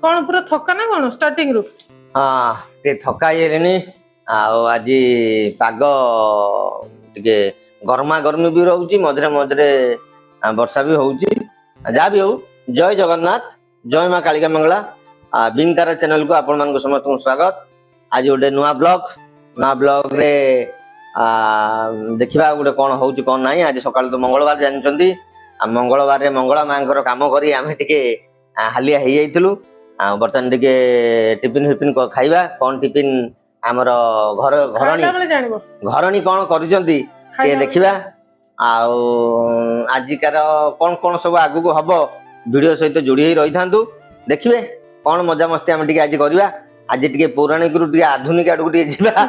कौन पूरा थका ना कौन स्टार्टिंग रु हाँ ते थका हेलेनी आज पाग टिके गरमा गर्मी भी रोची मझे मझे वर्षा भी होउची जहाँ भी हो जय जगन्नाथ जय माँ कालिका मंगला बिंग तारा चैनल को आपण मान समस्त स्वागत। आज गोटे नुआ ब्लॉग रे देखा गोटे कौन हो कौन ना आज सकाल तो मंगलवार जानते मंगलवार मंगला माँ काम करी आम टे हालिया हो जाइलु बर्तमान टिके टिफिन फिफिन खाइबा कौन टिफिन आमर घर घरणी कौन करुचंती देखिबा आजिकार कौन कौन सब आगु को हबो वीडियो सहित जोड़ी ही रही थांतु देखिबे कौन मजा मस्ती आम टिके आज करबा आज टिके पौराणिक रु टिके आधुनिक आडू टिके जिबा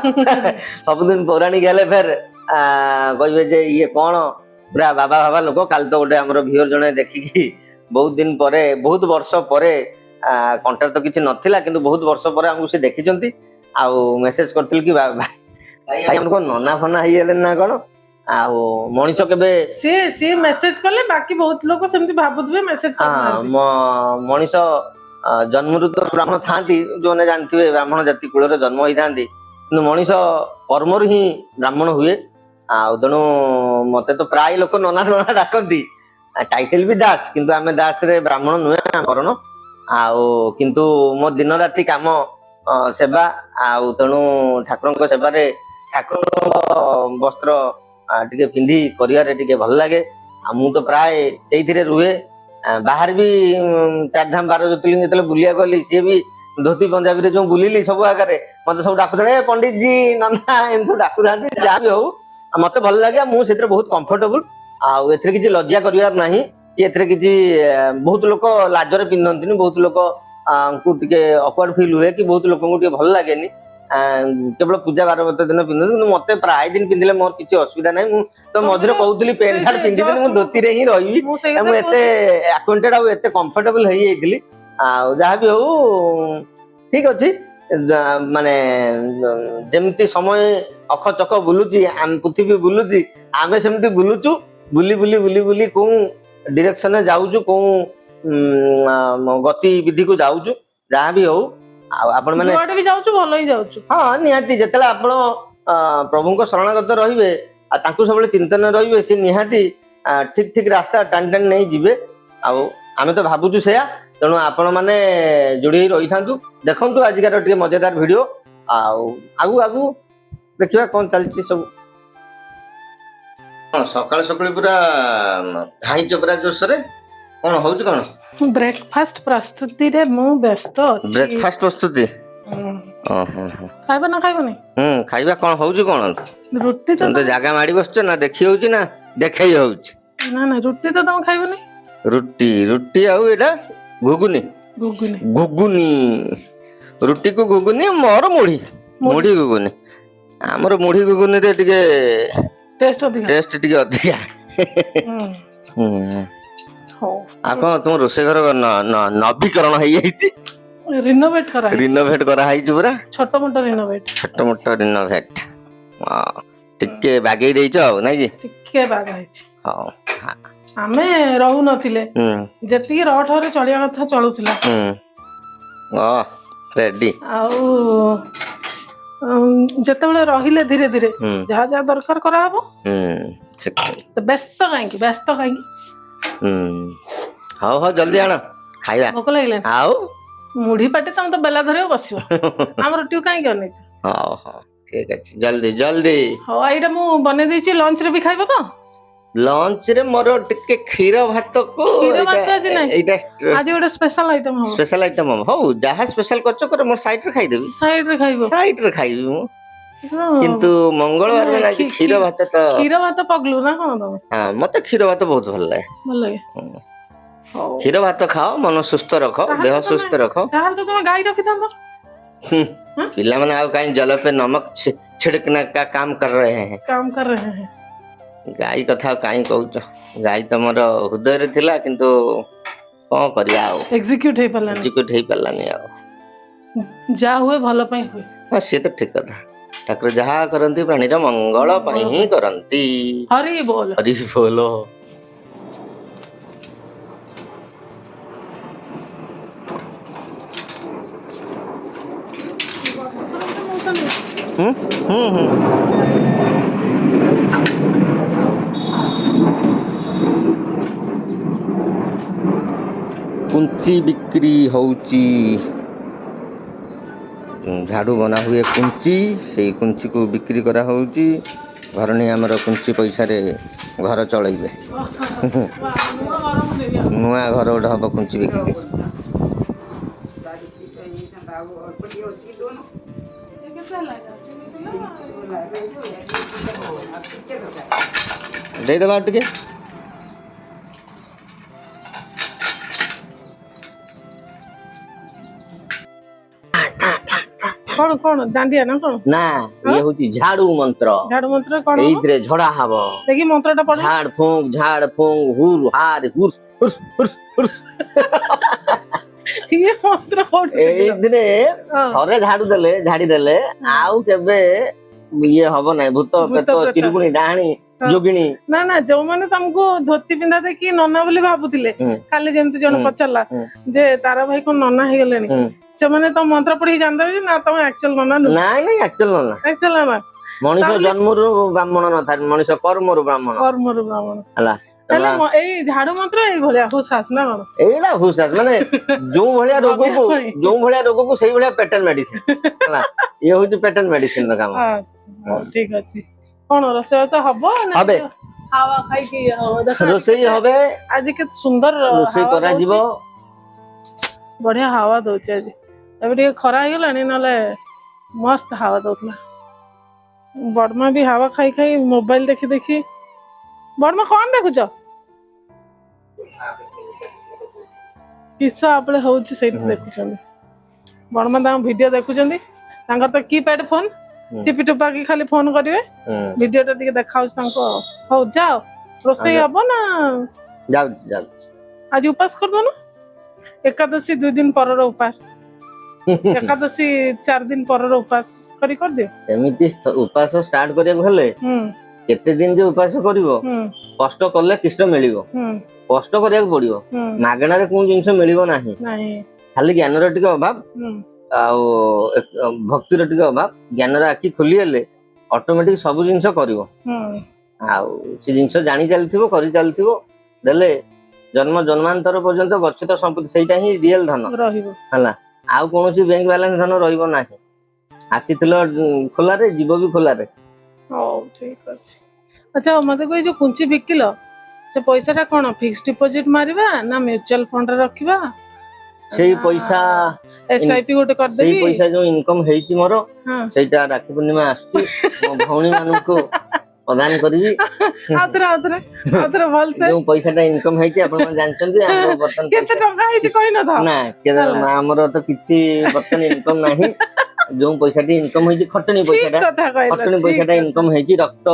सबदिन पौराणिक हेले फेर कहबे जे ये कौन पूरा बाबा बाबा लोक काल तो गोटे हमर व्यूअर जने देखिकी बहुत दिन परे बहुत वर्ष परे कंटाक्ट तो किसी नथिला किंतु बहुत वर्ष पर हमको से देखिचंती आउ मेसेज करथिल कि भाई हमको नना फना हियले ना कोन आउ मनिष केबे से मेसेज करले बाकी बहुत लोग सेमति भाबुतबे मेसेज करना मनिष जन्मरु तो ब्राह्मण थांती जो ने जानथिबे ब्राह्मण जाति कुल रे जन्म होई थांती किंतु मनिष कर्म ही ब्राह्मण हुए आउ तणु मते तो प्राय लोक नना नना डाकंती टाइटल भी दास किंतु आमे दास रे ब्राह्मण नुहे करण आउ किंतु मो दिन राति काम सेवा आउ तेणु ठाकुर सेवारे ठाकुर वस्त्र टिके पिंधि करियारे टिके भल लागे मु तो प्राय से रुहे बाहर भी चार धाम 12 ज्योतिर्लिंग जो बुलिया गली सी भी धोती पंजाबी जो बुलिली सब आगे मत सब डाकुते पंडित जी नंदा एम सब डाकू था जहाँ भी हो मत भल लगे मुझे बहुत कंफर्टेबल आउ ए किसी लज्जा करार ना किसी बहुत लोग लाजरे पिंधती बहुत लोग टिके अकवर्ड फील हुए कि बहुत लोग भल लगे केवल पूजा 12 दिन पिंधती मत प्राय दिन पिंधिले मोर किसी असुविधा ना तो मझे कहूली पेंट सार्ट पिंधि धोती रे ही रही मुझे आक्वेंटेड आउ एते कंफर्टेबल हो जाइली जहाँ भी हो ठीक अच्छे माने जमती समय अख चक बुलूची पृथ्वी बुलूची आमे सेमती बुलुचु बुली बुली बुली बुली को डायरेक्शन जाऊचु को गतिविधि को जाऊचु जहाँ भी हो आपण माने जोडे भी जाऊचु भलो ही जाऊचु हां निहाती जेतला आपण प्रभु को शरणागत रहिबे आ तांकु सबले चिंतन रहिबे से निहाती ठीक ठीक रास्ता टान टान नहीं जिबे आ आमे तो भाबुचु सेया तेणु आपण माने जोड़ी रही थांतु देखंतु आजिकार टिके मजेदार वीडियो आगु आगु देखिबा कोन चलची सब सकाल सकाल पूरा खाई चपरा जोसरे कौन हो ब्रेकफास्ट प्रस्तुति रे मु व्यस्त अछि ब्रेकफास्ट प्रस्तुति खाइबा ना खाइबा नहीं खाइबा कौन हो कौन रोटी तो जगह माड़ी बसछ ना देखि होउची ना देखै होउची ना ना रोटी तो तुम खाइबा नहीं रोटी रोटी आउ एटा घुगुनी घुगुनी घुगुनी रोटी को घुगुनी मोर मुढ़ी मुढ़ी घुगुनी हमर मुढ़ी घुगुनी रे टिके टेस्ट टिके अधिका हो आ को तुम रोसे घर नवीकरण हो जाईची रिनोवेट करा हाई पूरा छोटो मोटो रिनोवेट टिके बागेई देइछ नै जी टिके बागाइछ हां आमे रहू नथिले जति रठरे चलिया कथा चलुथिला रेडी आउ जते बेले रहिले धीरे धीरे जहा जहा दरकार करा हबो तो व्यस्त काई हां हां जल्दी आना खाइबा भोक लागले आउ मुढ़ी पाटे तुम तो बेला धरे बसियो हम रोटी काई करने हां हां ठीक अछि जल्दी जल्दी हो आइडा मु बने देछि लंच रे भी खाइबो तो लंच रे मोर टिके खीर भात को एटा आज गोटे स्पेशल आइटम हो जहा स्पेशल करछ करे मोर साइड रे खाइ देबी साइड रे खाइबी मु किंतु मंगलवार में लागी खीर भात पगलू ना कोन तमे हां मते खीर भात बहुत भल लागे खीर भात खाओ मन सुस्थ रखो देह सुस्थ रखो तार तो तुम गाय रखि थांदो पिला माने आ काई जल पे नमक छिड़कने का काम कर रहे हैं गाय कथा काई कहउछ गाय तमर हृदय रे थिला किंतु कोन करिया एग्जीक्यूट हे पल्लानी जा हुए भलो पई हुए हां से तो ठीक कथा ठाकुर जहा करंती प्राणी रा मंगल पई ही करंती हरि बोल କରୁଛନ୍ତି कुंची बिक्री होउची झाड़ू बना हुए कुंची से कुंची को बिक्री करा होउची घर नहीं आमर कुंची पैसा रे घर चलैबे नुआ घर गोटे हम कुंची बिक्री दे दबा टिके कौन कौन दांडिया ना कौन ना ये होची झाड़ू मंत्र कौन एइतरे झड़ा हबो देखि मंत्रटा पढ़ झाड़ फूंक हुर हार हुर्स हुर्स हुर्स हुर्स ये मंत्र पढ़ एइतरे थरे झाड़ी देले आउ केबे ये हबो नै भूत पेत चिरगुणी डाहाणी जोगिनी ना ना जो माने तुमको धोती पिंधा देखि नन्ना बोली भाबुतिले काली जेमति जण पचला जे तारा भाई कोन नन्ना हे गेलेनी से माने तो मंत्र पढ़ी जान देबे ना तुम एक्चुअल नन्ना नहीं एक्चुअल नन्ना मनुष्य जन्मरु ब्राह्मण न था मनुष्य कर्मरु ब्राह्मण हला ए झाड़ू मंत्र ए भलिया हुसास ना कोन एडा हुसास माने जो भलिया रोग को सही भलिया पैटर्न मेडिसिन हला ये होची पैटर्न मेडिसिन रा काम अच्छा ठीक अछि कोन रसोई हबो ना हबे हावा खाई की रोसई हबे आज के सुंदर रोसई करा जीवो बढ़िया हावा दउछ आज एबे ଟିକେ खरा हे गेलानी नले मस्त हावा दउतला बडमा भी हावा खाई खाई मोबाइल देखि देखि बडमा कोन देखुछ किसा आपले होउछ सेट देखुछन बडमा ता वीडियो देखुछन तांकर तो कीपैड फोन टिपी टुपा की खाली फोन करिवे वीडियो टा टिके देखाउछ तांको हो जाओ रोसई हबो ना जाओ आज उपास कर दो ना एकादशी 2 दिन पर उपास एकादशी 4 दिन पर उपास कर दियो सेमिति उपास स्टार्ट करिया भले केते दिन जे उपास करिवो कष्ट करले कृष्ण मिलिवो कष्ट करिया पड़िवो मागणा रे कोन जिंस मिलिवो नाही खाली ज्ञान रे टिके अभाव आउ भक्ति रे टिके अभाव ज्ञान रे आखि खोली हेले ऑटोमेटिक सब जिंस करिवो आउ से जिंस जानि चलथिवो करि चलथिवो देले जन्म जन्मांतर पर्यंत गच्छित संपत्ति सेटा ही रियल धन रहिबो हला आउ कोनोसी बैंक बैलेंस धन रहिबो नाही आसीथिलो खोला रे जीव भी खोला रे ओ ठीक अछि अच्छा मते कोइ जो कुंची बिकिलो से पैसाटा कोन फिक्स डिपॉजिट मारिबा ना म्यूचुअल फंड रे रखिबा सेही पैसा एसआईपी गोटे कर देबी सेही पैसा जो इनकम हेइची मोर सेटा राखी पूर्णिमा आस्ती मो भौणी मानु को प्रदान करबी आतरा भल से जो पैसाटा इनकम हेइची आपण मन जानचंदी हम बर्तन केते टका हेइची कहि न था ना के हमर तो किछि बर्तन इनकम नाही जो पैसाटी इनकम हेइची खटनी पैसाटा इनकम हेइची रक्त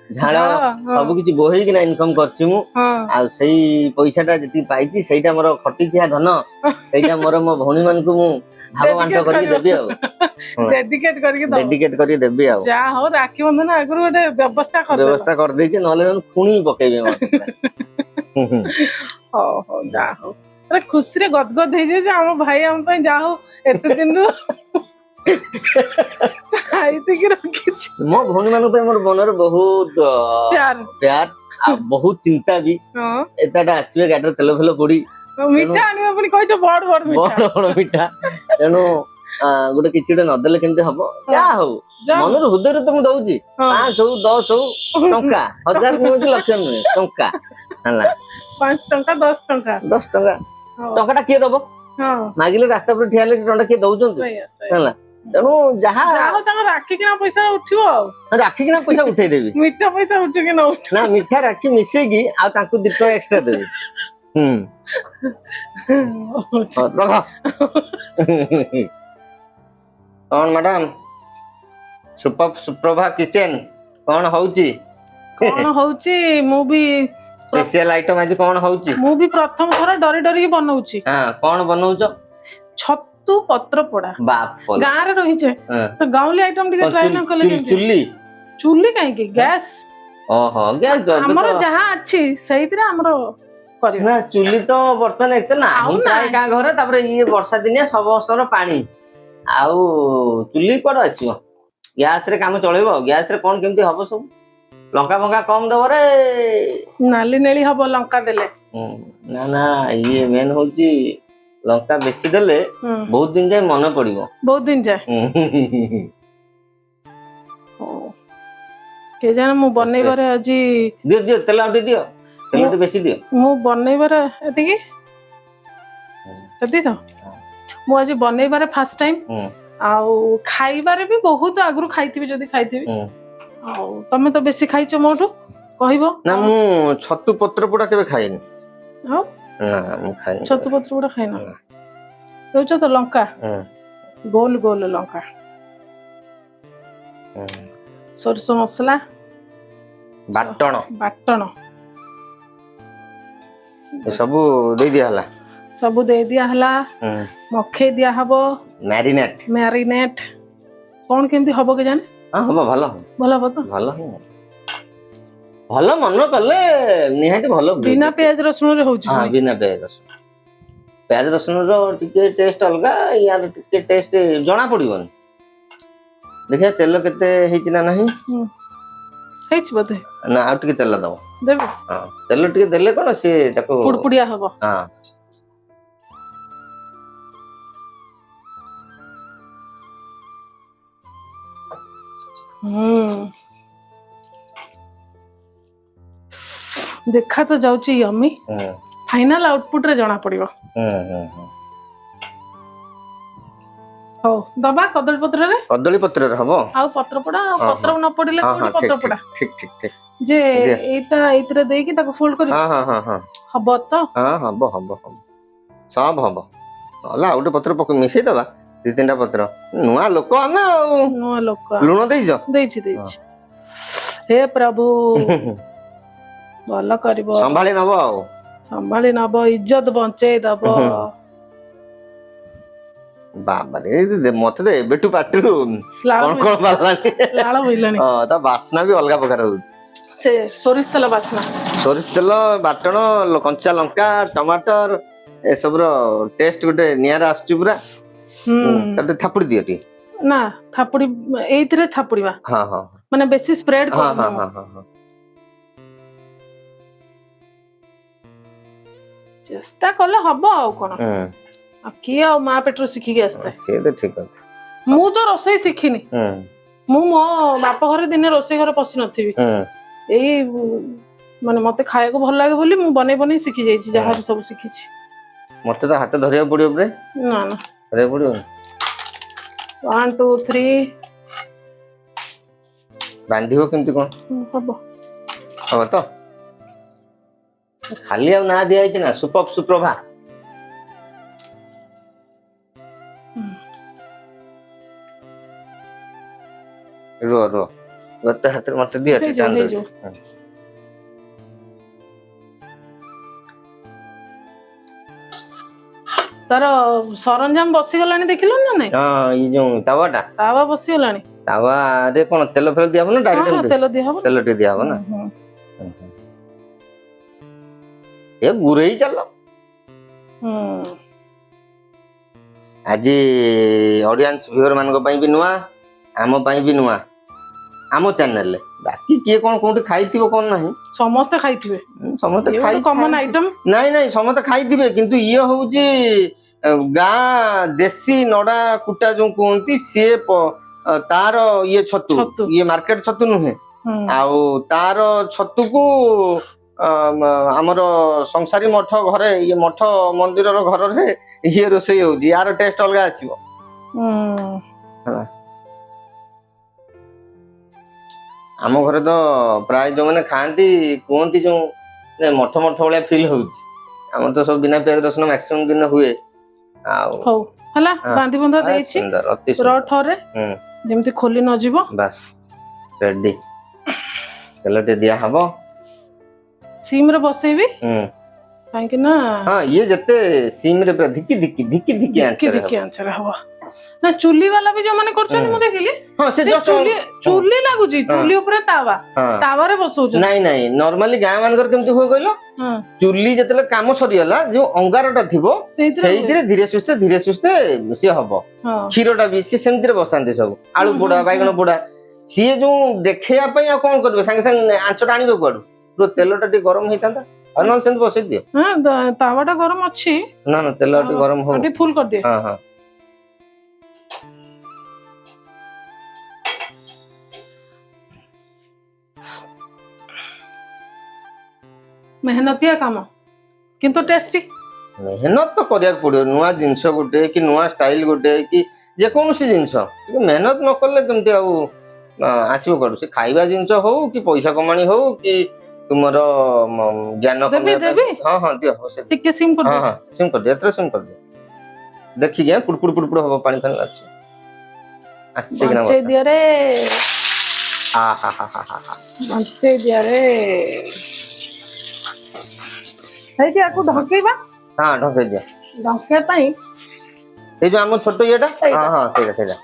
झाड़ सब किछि बोहेई किना इनकम करछि मु आ सेही पैसाटा जति पाइछि सेटा मोर खटी किया धन सेटा मोर मो भौणी मान को मु भाग बांट करि देबी आ डेडिकेट करि देबी आ जा हो राखी बंधन आगुर गोटे व्यवस्था कर देछि नले खुणी पकेबे मत हो जा हो अरे खुशी रे गदगद हे जे हम भाई हम पे जा हो एते दिन रो साहित्य की रखिछ मो भौणी मान पे मोर मनर बहुत प्यार आ बहुत चिंता भी एताटा आसीबे गाडर तेल फेल पड़ी मिठा आनिबा पनि कहै छ बड़ मिठा तेनु गोटे किछि न देले केनते हबो क्या हो मनर हृदय रे तुम दउची 5 हो 10 हो टंका 1000 नुह लक्ष नुह टंका हला 5 टंका 10 टंका टंकाटा के दबो मागिले रास्ता पर ठियाले टंका के दउचन हला तेनु जहा राखी किना पैसा उठिबो राखी किना पैसा उठै देबी मिठा पैसा उठि के न ना मिठा राखी मिसेगी आ ताकू 2 टका एक्स्ट्रा देबी कौन मैडम सुप्रभा किचन कौन होउची मु भी स्पेशल आइटम आज कौन होउची मु भी प्रथम थोड़ा डरी डरी बनाउची हां कौन बनाउचो छत्तू पत्र पोड़ा बाप गां रे रही छे तो गांवली आइटम टिके ट्राई न कले चुल्ली काहे की गैस ओहो गैस हमर जहां अछि सहितरा हमर करियो ना चुल्ली तो बर्तन एते ना प्राय गां घरे तापर ये वर्षा दिनिया समस्तर पानी आउ चुल्ली कोड आसीबो ଗ୍ୟାସ ରେ କାମ ଚଳେଇବ ଗ୍ୟାସ ରେ କଣ କେମିତି ହବ ସବୁ ଲଙ୍କା ଫଙ୍କା କମ ଦବ ରେ ନାଲି ନେଳି ହବ ଲଙ୍କା ଦେଲେ। ନା ନା ଇଏ ମେନ୍ ହଉଛି ଲଙ୍କା ବେଶୀ ଦେଲେ ବହୁତ ଦିନ ଯାଏ ମନେ ପଡିବ ବହୁତ ଦିନ ଯାଏ। କେଜାଣି ମୁଁ ବନେଇବାରେ ଆଜି ଦିଅ ଦିଅ ତେଲ ଆଉ ଟିକେ ଦିଅ ତେଲ ଟିକେ ବେଶୀ ଦିଅ ମୁଁ ବନେଇବାରେ ଏତିକି ସେତିକି ତ ମୁଁ ଆଜି ବନେଇବାରେ ଫାର୍ଷ୍ଟ ଟାଇମ ଆଉ ଖାଇବାରେ ବି ବହୁତ ଆଗରୁ ଖାଇଥିବି ଯଦି ଖାଇଥିବି ଆଉ ତମେ ତ ବେଶୀ ଖାଇଛ ମୋଠୁ କହିବ ନା ମୁଁ ଛତୁ ପତ୍ର ପୋଡା କେବେ ଖାଇନି ଆଉ ନା ମୁଁ ଖାଇନି ଛତୁ ପତ୍ର ପୋଡା ଖାଇନ ଦେଉଛ ତ ଲଙ୍କା ଗୋଲ ଗୋଲ ଲଙ୍କା ସୋରିଷ ମସଲା ବାଟଣ ବାଟଣ ସବୁ ଦେଇ ଦିଆ ହେଲା ସବୁ ଦେଇ ଦିଆ ହେଲା ମଖେଇ ଦିଆ ହବ ମ୍ୟାରିନେଟ କଣ କେମିତି ହବ କେଜାଣି ହବ ଭଲ ଭଲ ହବ ତ ଭଲ ଭଲ ମନ କଲେ ନିହାତି ଭଲ ବିନା ପିଆଜ ରସୁଣରେ ହଉଛି ବିନା ପିଆଜ ରସୁଣ ର ଟିକେ ଟେଷ୍ଟ ଅଲଗା ୟାର ଟିକେ ଟେଷ୍ଟ ଜଣା ପଡିବନି ଦେଖିବା ତେଲ କେତେ ହେଇଛି ନା ନାହିଁ ହେଇଛି ବୋଧେ ନା ଆଉ ଟିକେ ତେଲ ଦବ ଦେବି ତେଲ ଟିକେ ଦେଲେ କଣ ସିଏ ତାକୁ ପୁଡପୁଡିଆ ହବ ଦେଖା ତ ଯାଉଛି ୟମି ଫାଇନାଲ ଆଉଟପୁଟ ରେ ଜଣା ପଡିବ ହଉ ଦବା କଦଳୀ ପତ୍ରରେ ହବ ଆଉ ପତ୍ର ପୋଡା ପତ୍ର ନ ପଡିଲେ କୋଉଠି ପତ୍ର ପୋଡା ଠିକ ଯେ ଏଇଥିରେ ଦେଇକି ତାକୁ ଫୋଲ୍ଡ କରିବି ହବ ତ ହବ ସବୁ ହବ ନହେଲେ ଆଉ ଗୋଟେ ପତ୍ର ମିଶେଇ ଦବା 2-3ଟା ପତ୍ର ନୂଆ ଲୋକ ଆମେ ଆଉ ନୂଆ ଲୋକ ଲୁଣ ଦେଇଛି ହେ ପ୍ରଭୁ ଭଲ କରିବ ସମ୍ଭାଳି ନବ ଇଜ୍ଜତ ବଞ୍ଚେଇ ଦବ ବାବାରେ ମତେ ତ ଏବେଠୁ ପାଟିରୁ କଣ ଲାଳ ବୋଇଲାଣି ତା ବାସ୍ନା ବି ଅଲଗା ପ୍ରକାର ହଉଛି ସେ ସୋରିଷ ତେଲ ବାଟଣ କଞ୍ଚା ଲଙ୍କା ଟମାଟର ଏସବୁର ଟେଷ୍ଟ ଗୋଟେ ନିଆରା ଆସୁଛି ପୁରା ତାପରେ ଥାପୁଡି ଦିଅ ଟିକେ ନା ଥାପୁଡି ଏଇଥିରେ ଥାପୁଡିବା ମାନେ ବେଶୀ ସ୍ପ୍ରେଡ ଚେଷ୍ଟା କଲେ ହବ ଆଉ କଣ ଆଉ କିଏ ଆଉ ମା ପେଟରୁ ଶିଖିକି ଆସିଥାଏ ମୁଁ ତ ରୋଷେଇ ଶିଖିନି ମୁଁ ମୋ ବାପ ଘରେ ଦିନେ ରୋଷେଇ ଘରେ ପଶି ନଥିବି ଏଇ ମାନେ ମତେ ଖାଇବାକୁ ଭଲ ଲାଗେ ବୋଲି ମୁଁ ବନେଇ ଶିଖି ଯାଇଛି ଯାହା ସବୁ ଶିଖିଛି ମତେ ତ ହାତ ଧରିବାକୁ ପଡିବ ପ୍ରେ ନା ଧରିବାକୁ ପଡିବ 1 2 3 ବାନ୍ଧିବ କେମିତି କଣ ହବ ତ ଖାଲି ଆଉ ନା ଦିଆ ହେଇଛି ନା ସୁପ୍ରଭା ରୁହ ଗୋଟେ ହାତରେ ମତେ ଦିଅ ତାର ସରଞ୍ଜାମ ବସିଗଲାଣି ଦେଖିଲ ନା ନାଇଁ ଏଇ ଯୋଉ ତାୱା ବସିଗଲାଣି ତାୱାରେ କଣ ତେଲ ଫେଲ ଦିଆ ହବ ନା ଡାଇରେକ୍ଟ ତେଲ ଦିଆ ହବ ତେଲ ଟିକେ ଦିଆ ହବ ନା ଏ ଗୁରେଇ ଚାଲ ଆଜି ଅଡିଏନ୍ସ ଭିଉଅର ମାନଙ୍କ ପାଇଁ ବି ନୂଆ ଆମ ପାଇଁ ବି ନୂଆ ଆମ ଚ୍ୟାନେଲରେ ବାକି କିଏ କଣ କୋଉଠି ଖାଇଥିବ କଣ ନାହିଁ ସମସ୍ତେ ଖାଇଥିବେ ସମସ୍ତେ କମନ ଆଇଟମ ନାଇଁ ସମସ୍ତେ ଖାଇଥିବେ କିନ୍ତୁ ଇଏ ହଉଛି ଗାଁ ଦେଶୀ ନଡା କୁଟା ଯୋଉ କୁହନ୍ତି ସିଏ ତାର ଇଏ ଛତୁ ଇଏ ମାର୍କେଟ ଛତୁ ନୁହେଁ ଆଉ ତାର ଛତୁକୁ ଆମର ସଂସାରୀ ମଠ ଘରେ ଇଏ ମଠ ମନ୍ଦିରର ଘରରେ ଇଏ ରୋଷେଇ ହଉଛି ୟାର ଟେଷ୍ଟ ଅଲଗା ଆସିବ ଆମ ଘରେ ତ ପ୍ରାୟ ଯୋଉମାନେ ଖାଆନ୍ତି କୁହନ୍ତି ଯୋଉ ମଠ ଭଳିଆ ଫିଲ୍ ହଉଛି ଆମର ତ ସବୁ ବିନା ପିଆଜ ରସୁଣ ମ୍ୟାକ୍ସିମମ୍ ଦିନ ହୁଏ ଆଉ ହଉ ହେଲା ବାନ୍ଧି ବନ୍ଧା ଦେଇଛି ରଠରେ ଯେମିତି ଖୋଲି ନ ଯିବ ବାସ୍ ରେଡି ତେଲ ଟିକେ ଦିଆ ହବ ସିମ ରେ ବସେଇବି କାହିଁକି ନା ଇଏ ଯେତେ ସିମ ରେ ପୁରା ଧିକି ଧିକି ଆଞ୍ଚରେ ହବ ନା ଚୁଲି ବାଲା ବି ଯୋଉମାନେ କରୁଛନ୍ତି ମୁଁ ଦେଖିଲି ହଁ ସେ ସେ just ଚୁଲି ଲାଗୁଛି ଚୁଲି ଉପରେ ତାୱାରେ ବସଉଛନ୍ତି। ନାଇଁ ନାଇଁ ନର୍ମାଲି ଗାଁ ମାନଙ୍କର କେମିତି ହୁଏ କହିଲ ହଁ ଚୁଲି ଯେତେବେଳେ କାମ ସରିଗଲା ଯୋଉ ଅଙ୍ଗାରଟା ଥିବ ସେଇଥିରେ ଧୀରେ ସୁସ୍ଥେ ସିଏ ହବ। ହଁ କ୍ଷୀରଟା ବି ସିଏ ସେମିତିରେ ବସାନ୍ତି ସବୁ ଆଳୁ ପୋଡା ବାଇଗଣ ପୋଡା ସିଏ ଯୋଉ ଦେଖେଇବା ପାଇଁ ଆଉ କଣ କରିବେ ସାଙ୍ଗେ ସାଙ୍ଗେ ଆଞ୍ଚଟା ଆଣିବେ କୁଆଡୁ ପୁରା ତେଲଟା ଟିକେ ଗରମ ହେଇଥାନ୍ତା ଆଉ ନହେଲେ ସେମିତି ବସେଇ ଦିଅ। ହଁ ତାୱାଟା ଗରମ ଅଛି ନା ନା ତେଲ ଟିକେ ଗରମ ହଉ ଟିକେ ଫୁଲ କରିଦିଏ। ହଁ ହଁ ମେହନତିଆ କାମ କିନ୍ତୁ ଟେଷ୍ଟି। ମେହନତ ତ କରିବାକୁ ପଡିବ ନୂଆ ଜିନିଷ ଗୋଟେ କି ନୂଆ ଷ୍ଟାଇଲ ଗୋଟେ କି ଯେକୌଣସି ଜିନିଷ ଟିକେ ମେହନତ ନ କଲେ କେମିତି ଆଉ ଆସିବ କୁଆଡୁ ସେ ଖାଇବା ଜିନିଷ ହଉ କି ପଇସା କମାଣି ହଉ କି ତୁମର ଜ୍ଞାନ ଦେବି କମେଇବା ଦେବି ହଁ ହଁ ଦିଅ ଟିକେ ସିମ୍ ହଁ କରିଦିଅ। ହଁ ସିମ୍ କରିଦିଅ ଏଥର ସିମ୍ କରିଦିଅ ଦେଖିକି ପୁଡପୁଡ ହବ ପାଣି ଫାଣି ଅଛି ଆସ୍ତେ କିନା ବଞ୍ଚେଇ ଦିଅରେ ହା ହା ହା ହା ହା ବଞ୍ଚେଇ ଦିଅରେ ହେଇଟି ଆକୁ ଢଙ୍କେଇବା ହଁ ଢଙ୍କେଇ ଦିଅ ଢଙ୍କେଇବା ପାଇଁ ଏଇ ଯୋଉ ଆମ ଛୋଟ ଇଏଟା ହଁ ହଁ ସେଇଟା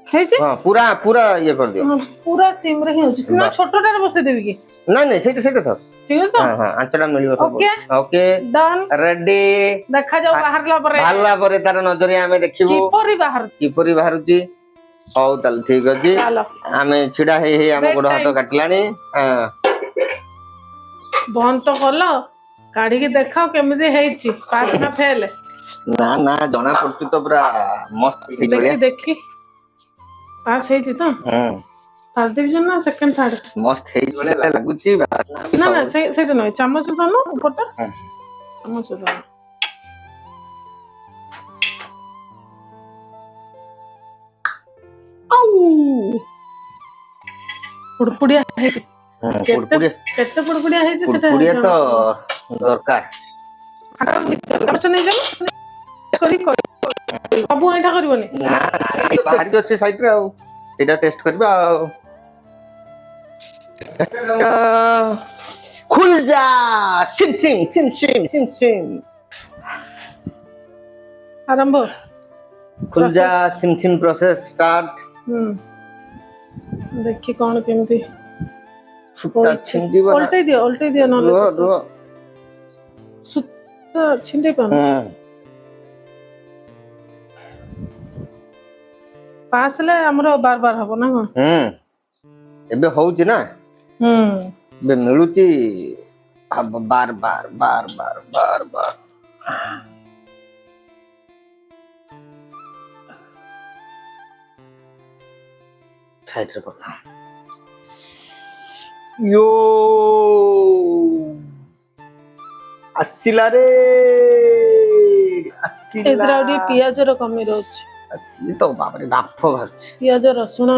ହେଇଛି ହଁ ପୁରା ପୁରା ଇଏ କରିଦିଅ ପୁରା ସିମ୍ ରେ ହିଁ ହଉଛି ନା ଛୋଟଟାରେ ବସେଇଦେବି କି ନାଇଁ ସେଇଟା ତ ଠିକ ଅଛି ତ ହଁ ହଁ ଆଞ୍ଚଟା ମିଳିବ ଓକେ ଓକେ ଡନ୍ ରେଡି ଦେଖାଯାଉ ବାହାରିଲା ପରେ ତାର ନଜରିଆ ଆମେ ଦେଖିବୁ କିପରି ବାହାରୁଛି। ହଉ ତାହେଲେ ଠିକ ଅଛି ଚାଲ ଆମେ ଛିଡା ହେଇ ଆମ Bed ଗୋଡ ହାତ time। କାଟିଲାଣି ବନ୍ଦ ତ କଲ କାଢିକି ଦେଖାଅ କେମିତି ହେଇଛି ପାସ୍ ନା ଫେଲ। ନା ନା ଜଣା ପଡୁଛି ତ ପୁରା ମସ୍ତ ହେଇଛି ଭଳିଆ ଦେଖି ପାସ୍ ହେଇଛି ତ ଫାର୍ଷ୍ଟ ଡିଭିଜନ ନା ସେକେଣ୍ଡ ଥାର୍ଡ ମସ୍ତ ହେଇଛି ଭଳିଆ ଲାଗୁଛି ନା ନା ସେଇଟା ନୁହେଁ ଚାମଚ ଧର ଉପରଟା ଚାମଚ ଧର ପୁଡପୁଡିଆ ହେଇଛି କେତେ ପୁଡପୁଡିଆ ହେଇଛି ସେଟା ତ ଦରକାର ସବୁ ଏଇଟା କରିବନି ବାହାରି ଅଛି ସାଇଡରେ ଆଉ ଏଇଟା ଟେଷ୍ଟ କରିବା ଆଉ खुल जा SIM SIM SIM SIM SIM SIM ଆରମ୍ଭ खुल जा सिम सिम प्रोसेस स्टार्ट ଦେଖି କଣ କେମିତି सुता छिंदी बना ଓଲଟେଇ ଦିଅ ନହେଲେ ସୁତା ଛିଣ୍ଡେଇ ପାରୁନ ପାସ୍ ହେଲେ ଆମର ବାର ହବ ନା କଣ ଏବେ ହଉଛି ନା ଏବେ ମିଳୁଛି ବାର ସାଇଡରେ କଥା यो ଆସିଲା ରେ ଆସିଲା ଏଥିରେ ଆଉ ଟିକେ ପିଆଜର କମି ରହୁଛି ସିଏ ତ ବାପରେ ବାମ୍ଫ ବାହାରୁଛି ପିଆଜ ରସୁଣ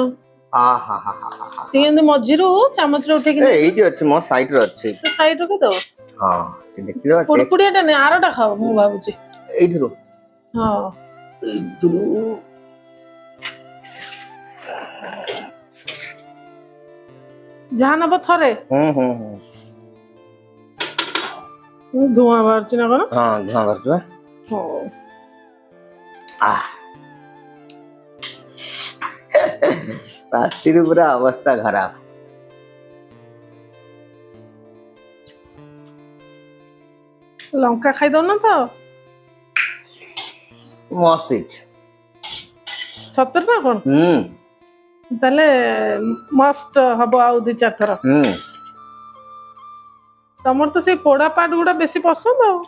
ଟିକେ ଏମିତି ମଝିରୁ ଚାମଚରେ ଉଠେଇକି ଏଇଠି ଅଛି ମୋ ସାଇଡରେ ଅଛି ସାଇଡ୍ ରଖିଦବ ହଁ ଦେଖିଦବା ପୁଡପୁଡିଆଟା ନାଇଁ ଆରଟା ଖାଅ ମୁଁ ଭାବୁଛି ଏଇଥିରୁ ହଁ ଏଇଥିରୁ ଯାହା ନବ ଥରେ ଧୂଆଁ ବାହାରୁଛି ନା କଣ ହଁ ଧୂଆଁ ବାହାରୁଛି ହଉ ପାଟିରୁ ପୁରା ଅବସ୍ଥା ଖରାପ ଲଙ୍କା ଖାଇଦଉନ ତ ମସ୍ତ ହେଇଛି ସତରେ ନା କଣ ତାହେଲେ ମସ୍ତ ହବ ଆଉ 2-4 ଥର ତମର ତ ସେଇ ପୋଡା ପାଟ ଗୁଡା ବେଶୀ ପସନ୍ଦ ଆଉ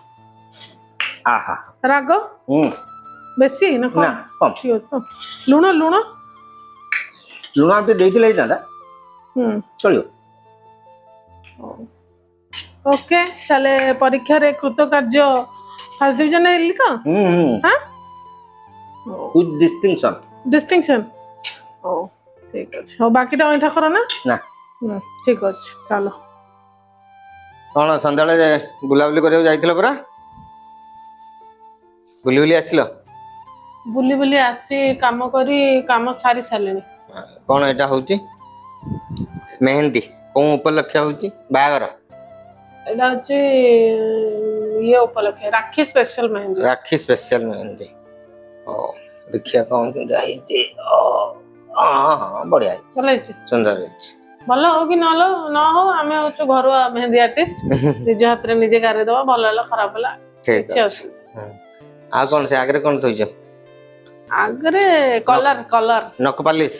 ରାଗ ବେଶୀ ନା କମ ଠିକ ଅଛି ତ ଲୁଣ ଟିକେ ଦେଇଥିଲେ ହେଇଥାନ୍ତା ଚଳିବ ଓକେ ତାହେଲେ ପରୀକ୍ଷାରେ କୃତକାର୍ଯ୍ୟ ଫାର୍ଷ୍ଟ ଡିଭିଜନ ହେଲି ତ ଡିଷ୍ଟିଂସନ ହଉ ଠିକ ଅଛି ହଉ ବାକିଟା ଅଇଁଠା କର ନା ଠିକ ଅଛି ଚାଲ କଣ ସନ୍ଧ୍ୟାବେଳେ ବୁଲାବୁଲି କରିବାକୁ ଯାଇଥିଲ ପରା ବୁଲି ଆସିଲ ବୁଲି ଆସି କାମ କରି କାମ ସାରି ସାରିଲିଣି କଣ ଏଇଟା ହଉଛି ମେହେନ୍ଦି କୋଉ ଉପଲକ୍ଷ ହଉଛି ବାହାଘର ଏଇଟା ହଉଛି ये उपलक्षे राखी स्पेशल मेहंदी राखी स्पेशल मेहंदी ओ देखिया कौन के जाईते हां हां बढ़िया है चले सुंदर है भल हो कि न हो आमे होछु घरुआ मेहंदी आर्टिस्ट निज हाथ रे निजे गारे दवा भल होला खराब होला ठीक अच्छे है अछि आ कौन से आगरे कौन थोइछ आगरे कलर कलर नख पालिश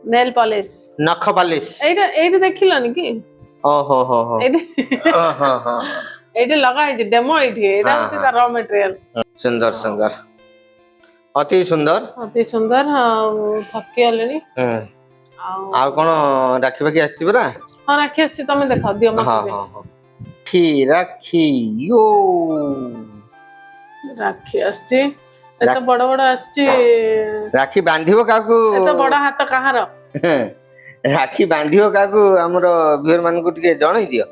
नेल पॉलिश नख पालिश एइटे देखिलनी कि ओ हो एइटे हां हां हां एइटे लगा है डेमो एइटे एटा हाँ, होछि हाँ। रॉ मटेरियल सुंदर सुंदर अति सुंदर अति सुंदर थकी आलेनी आ कौन राखी बाकी आसी परा हाँ राखी आछि तमे देखा दियो हाँ मते हाँ हाँ राखी यो राखी आछि एत बड़ बड़ आछि राखी बांधिबो काकू एत बड़ हाथ कहार राखी बांधिबो काकू हमर व्यूअर मान को टिके जणाई दियो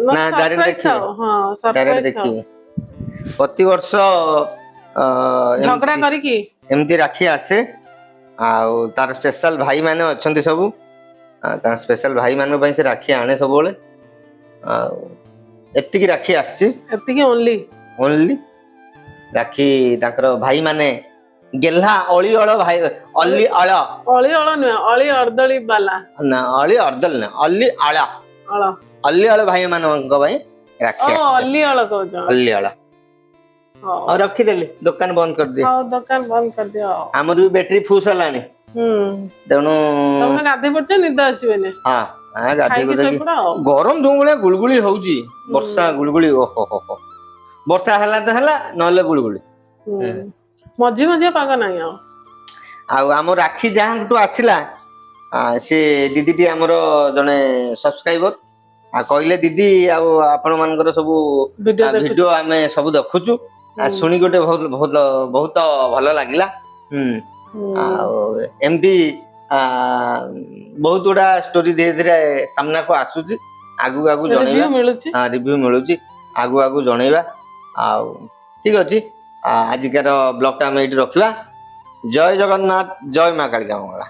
ना डायरेक्ट देखिए हाँ डायरेक्ट सरप्राइज देखिए प्रति वर्ष झगड़ा करी की एमती राखी आसे आउ तार स्पेशल भाई माने अछंती सबु तार स्पेशल भाई माने पई से राखी आने सब बोले एत्ती की राखी आसी एति की ओनली ओनली राखी ताकर भाई माने गेल्हा अळी अळ भाई अल्ली अळ अळी अळ नुह अळी अर्दळी बाला ना अळी अर्दल ना अल्ली अळ अळ अल्ली अळ भाई मानक भाई राखी ओ अल्ली अळ कहजो अल्ली अळ और रखी देली दुकान बंद कर दे हां दुकान बंद कर दियो हमर भी बैटरी फुस हलानी तेणु तमे गाधे पड़छ निद आसीबेने हां हां गाडी खाई को सोई पड़ा गरम जो गुळे गुळगुळी होउची वर्षा गुळगुळी ओहो हो वर्षा हला त हला नले गुळगुळी मझी मझी पाग नाही आ हम राखी जहां टू आसिला से दीदी टी हमर जने सब्सक्राइबर आ कहले दीदी आ आपण मानकर सब वीडियो आमे सब देखुचु आ सुनी गोटे बहुत बहुत बहुत भलो लागिला एमती बहुत गुड़ा स्टोरी धीरे धीरे सामना को आसुची आगु आगु जनैबा रिव्यू मिलुची आगु आगु जनैबा आ ठीक अछि आजिकार ब्लॉग टा हम एठी रखिबा जय जगन्नाथ जय मां कालिका मंगला।